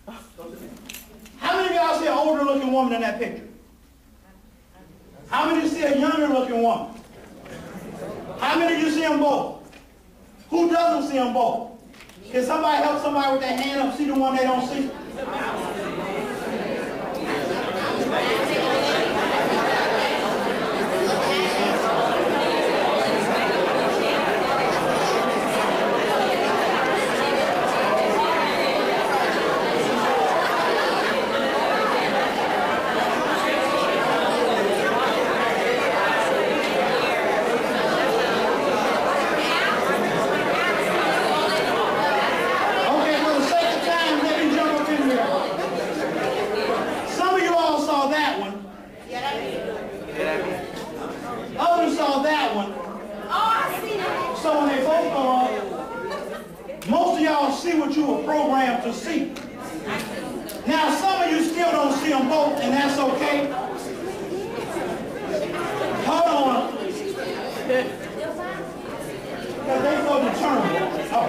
How many of y'all see an older looking woman in that picture? How many see a younger looking woman? How many of you see them both? Who doesn't see them both? Can somebody help somebody with their hand up, see the one they don't see? Most of y'all see what you were programmed to see. Now, some of you still don't see them both, and that's okay. Hold on. Because they so determined. Oh,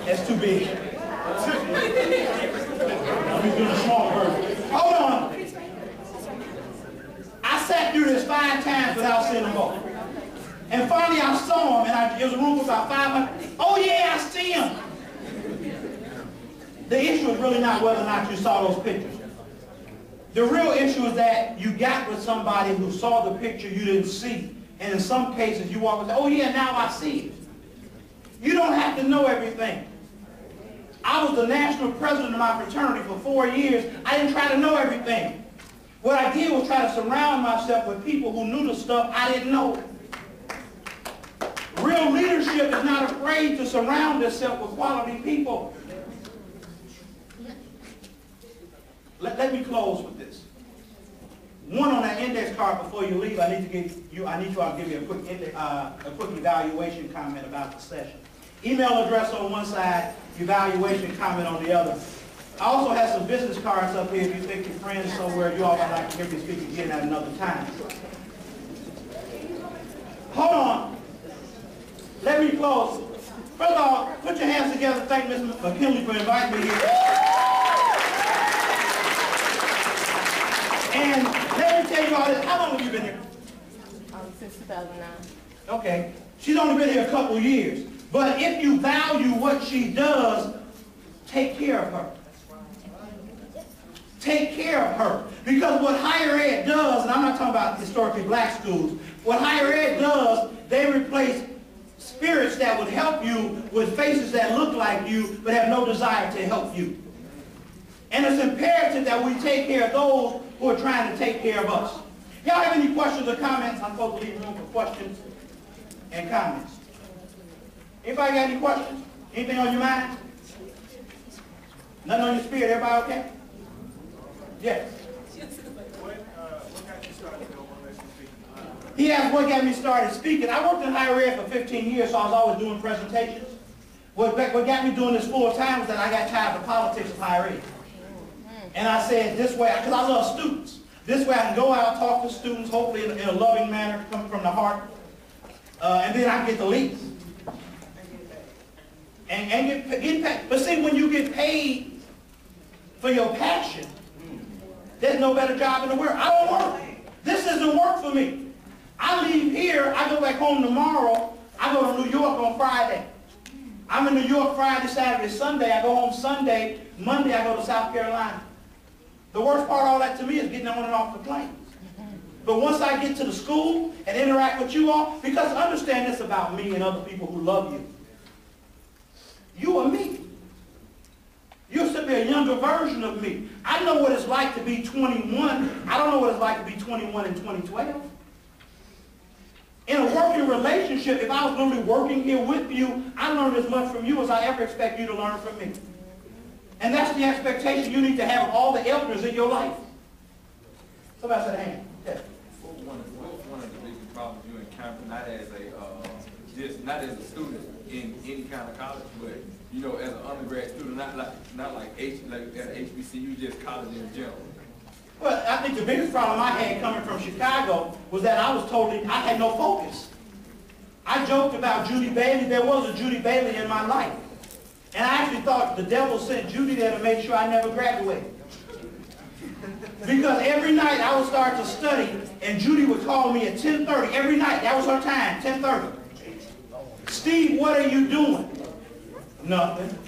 that's too big. I'm just doing a small version. Hold on. I sat through this 5 times without seeing them both. And finally I saw him, and it was a room with about 500. Oh yeah, I see him. The issue is really not whether or not you saw those pictures. The real issue is that you got with somebody who saw the picture you didn't see. And in some cases you walk and say, oh yeah, now I see it. You don't have to know everything. I was the national president of my fraternity for 4 years. I didn't try to know everything. What I did was try to surround myself with people who knew the stuff I didn't know. Real leadership is not afraid to surround itself with quality people. Let me close with this. One, on that index card before you leave, I need you all to give me a quick evaluation comment about the session. Email address on one side, evaluation comment on the other. I also have some business cards up here if you think your friends somewhere you all would like to hear me speak again at another time. Hold on. Let me close. First of all, put your hands together. Thank Ms. McKinley for inviting me here. And let me tell you all this. How long have you been here? Since 2009. Okay. She's only been here a couple years. But if you value what she does, take care of her. Take care of her. Because what higher ed does, and I'm not talking about historically black schools, what higher ed does, they replace spirits that would help you with faces that look like you but have no desire to help you. And it's imperative that we take care of those who are trying to take care of us. Y'all have any questions or comments? I'm supposed to leave room for questions and comments. Anybody got any questions? Anything on your mind? Nothing on your spirit? Everybody okay? Yes. What got you started on motivational speaking? He asked what got me started speaking. I worked in higher ed for 15 years, so I was always doing presentations. What got me doing this full time was that I got tired of the politics of higher ed. And I said this way, because I love students. This way I can go out, talk to students, hopefully in a loving manner, coming from the heart. And then I get to leave. And get paid. But see, when you get paid for your passion, there's no better job in the world. I don't work. This doesn't work for me. I leave here, I go back home tomorrow, I go to New York on Friday. I'm in New York Friday, Saturday, Sunday. I go home Sunday. Monday I go to South Carolina. The worst part of all that to me is getting on and off the plane. But once I get to the school and interact with you all, because understand this about me and other people who love you. You are me. You're simply a younger version of me. I know what it's like to be 21. I don't know what it's like to be 21 in 2012. In a working relationship, if I was literally working here with you, I learned as much from you as I ever expect you to learn from me. And that's the expectation you need to have of all the elders in your life. Somebody said a hand. Yeah. What was one of the biggest problems you encountered, not as a student in any kind of college, but you know, as an undergrad student, not like at HBCU, just college in general? Well, I think the biggest problem I had coming from Chicago was that I had no focus. I joked about Judy Bailey. There was a Judy Bailey in my life. And I actually thought the devil sent Judy there to make sure I never graduated. Because every night I would start to study, and Judy would call me at 10:30 every night. That was her time, 10:30. Steve, what are you doing? Nothing.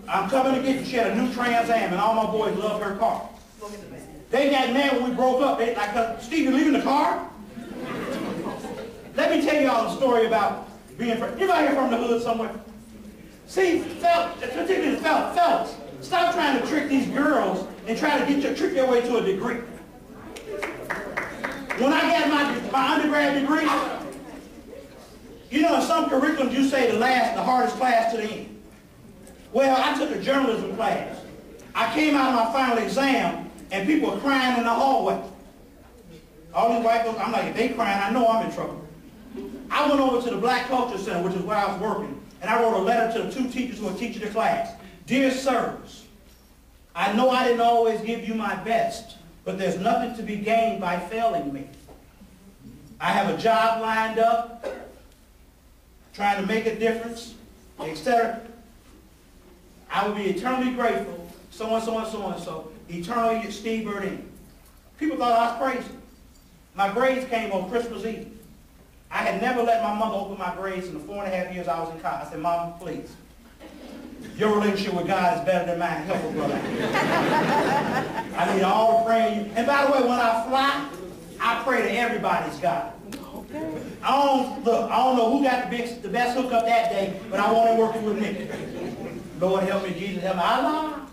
I'm coming to get you. She had a new Trans Am, and all my boys loved her car. They got mad when we broke up. They like, Steve, you leaving the car? Let me tell y'all a story about being from, anybody here from the hood somewhere? See, fellas, particularly the fellas, stop trying to trick these girls and try to trick their way to a degree. When I got my undergrad degree, you know, in some curriculums you say the hardest class to the end. Well, I took a journalism class. I came out of my final exam, and people were crying in the hallway. All these white folks, I'm like, if they crying, I know I'm in trouble. I went over to the Black Culture Center, which is where I was working, and I wrote a letter to the 2 teachers who were teaching the class. Dear sirs, I know I didn't always give you my best, but there's nothing to be gained by failing me. I have a job lined up, trying to make a difference, etc. I will be eternally grateful, so and so and so and so, eternally Steve Birdine. People thought I was crazy. My grades came on Christmas Eve. I had never let my mother open my grades in the 4.5 years I was in college. I said, Mama, please. Your relationship with God is better than mine. Help her, brother. I need all the praying. And by the way, when I fly, I pray to everybody's God. I don't know who got the best hookup that day, but I want him working with me. Lord help me, Jesus help me. Allah.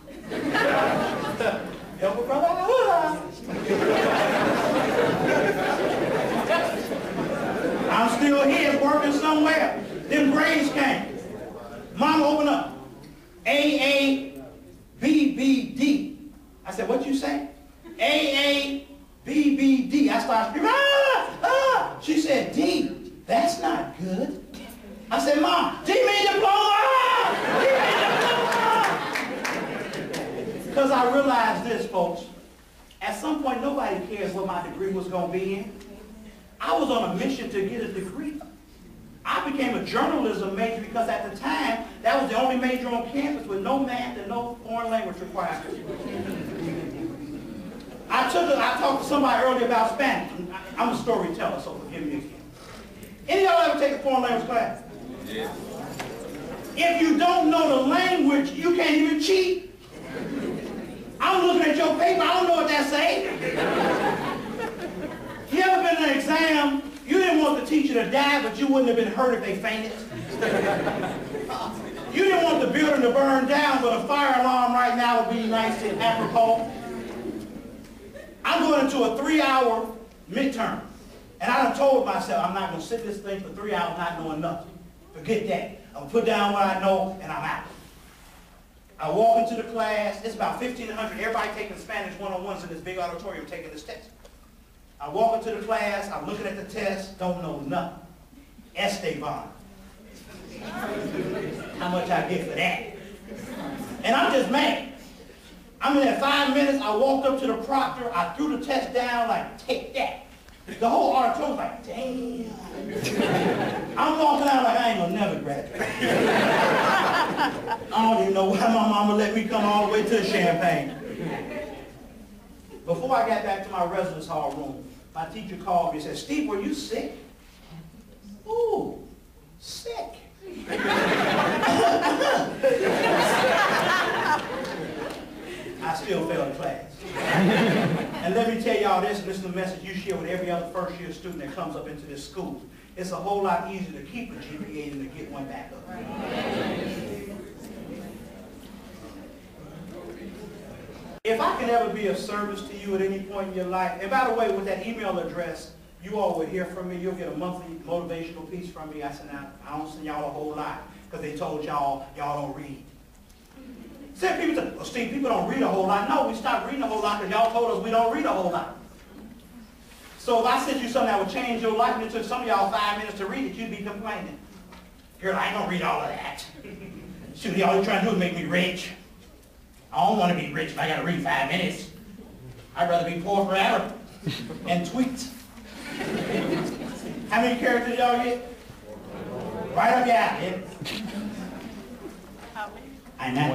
Help a brother. Allah. I'm still here working somewhere. Them grades came. Mom, open up. AABBD. I said, what you say? AABBD. I started screaming, ah! She said, D, that's not good. I said, Mom, D mean diploma! D mean diploma! Because I realized this, folks. At some point, nobody cares what my degree was going to be in. I was on a mission to get a degree. I became a journalism major because at the time, that was the only major on campus with no math and no foreign language requirements. I talked to somebody earlier about Spanish. I'm a storyteller, so forgive me again. Any of y'all ever take a foreign language class? Yeah. If you don't know the language, you can't even cheat. I'm looking at your paper, I don't know what that's saying. You ever been in an exam, you didn't want the teacher to die, but you wouldn't have been hurt if they fainted? You didn't want the building to burn down, but a fire alarm right now would be nice and apropos. I'm going into a 3-hour midterm, and I done told myself I'm not going to sit this thing for 3 hours not knowing nothing. Forget that. I'm going to put down what I know, and I'm out. I walk into the class. It's about 1,500. Everybody taking Spanish 101s in this big auditorium taking this test. I walk into the class. I'm looking at the test. Don't know nothing. Esteban. How much I get for that? And I'm just mad. I'm in there 5 minutes. I walked up to the proctor. I threw the test down like, take that. The whole auditorium was like, damn. I'm walking out like I ain't gonna never graduate. I don't even know why my mama let me come all the way to Champaign. Before I got back to my residence hall room, my teacher called me and said, Steve, were you sick? Ooh, sick. I still failed class. And let me tell y'all this, and this is the message you share with every other first-year student that comes up into this school. It's a whole lot easier to keep a GPA than to get one back up. If I can ever be of service to you at any point in your life, and by the way, with that email address, you all will hear from me. You'll get a monthly motivational piece from me. I send out, I don't send y'all a whole lot because they told y'all don't read. Some people say, well, Steve, people don't read a whole lot. No, we stopped reading a whole lot because y'all told us we don't read a whole lot. So if I sent you something that would change your life and it took some of y'all 5 minutes to read it, you'd be complaining. Girl, I ain't gonna read all of that. Shoot, all you're trying to do is make me rich. I don't want to be rich if I got to read 5 minutes. I'd rather be poor forever and tweet. How many characters y'all get? Right up your alley. And that